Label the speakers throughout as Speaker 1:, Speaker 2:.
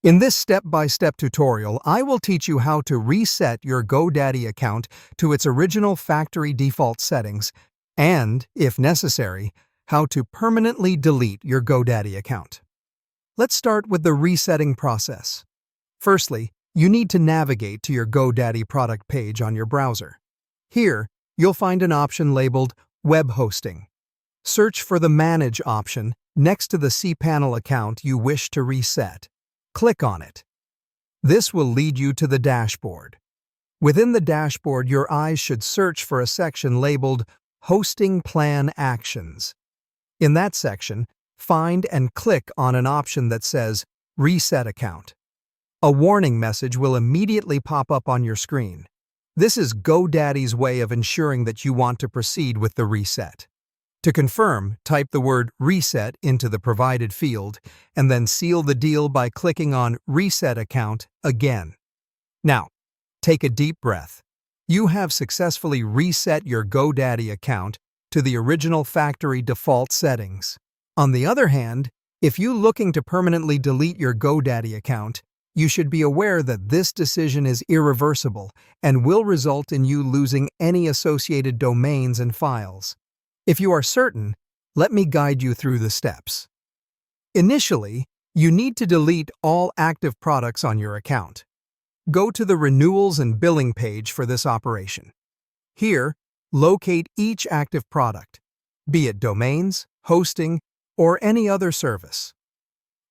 Speaker 1: In this step-by-step tutorial, I will teach you how to reset your GoDaddy account to its original factory default settings and, if necessary, how to permanently delete your GoDaddy account. Let's start with the resetting process. Firstly, you need to navigate to your GoDaddy product page on your browser. Here, you'll find an option labeled Web Hosting. Search for the Manage option next to the cPanel account you wish to reset. Click on it. This will lead you to the dashboard. Within the dashboard, your eyes should search for a section labeled Hosting Plan Actions. In that section, find and click on an option that says Reset Account. A warning message will immediately pop up on your screen. This is GoDaddy's way of ensuring that you want to proceed with the reset. To confirm, type the word Reset into the provided field and then seal the deal by clicking on Reset Account again. Now, take a deep breath. You have successfully reset your GoDaddy account to the original factory default settings. On the other hand, if you're looking to permanently delete your GoDaddy account, you should be aware that this decision is irreversible and will result in you losing any associated domains and files. If you are certain, let me guide you through the steps. Initially, you need to delete all active products on your account. Go to the Renewals and Billing page for this operation. Here, locate each active product, be it domains, hosting, or any other service.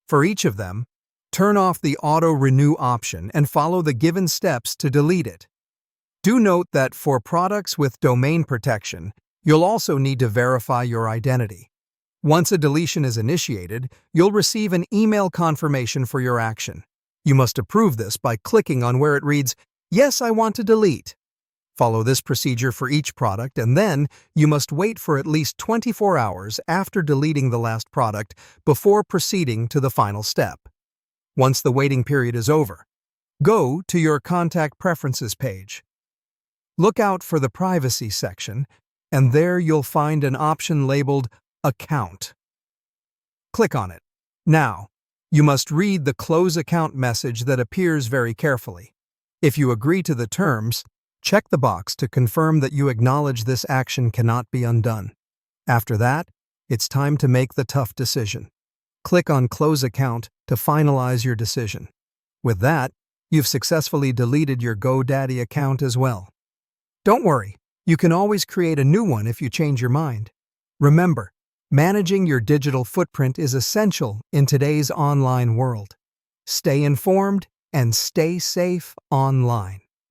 Speaker 1: For each of them, turn off the Auto Renew option and follow the given steps to delete it. Do note that for products with domain protection, you'll also need to verify your identity. Once a deletion is initiated, you'll receive an email confirmation for your action. You must approve this by clicking on where it reads, "Yes, I want to delete." Follow this procedure for each product, and then you must wait for at least 24 hours after deleting the last product before proceeding to the final step. Once the waiting period is over, go to your Contact Preferences page. Look out for the Privacy section, and there you'll find an option labeled Account. Click on it. Now, you must read the Close Account message that appears very carefully. If you agree to the terms, check the box to confirm that you acknowledge this action cannot be undone. After that, it's time to make the tough decision. Click on Close Account to finalize your decision. With that, you've successfully deleted your GoDaddy account as well. Don't worry. You can always create a new one if you change your mind. Remember, managing your digital footprint is essential in today's online world. Stay informed and stay safe online.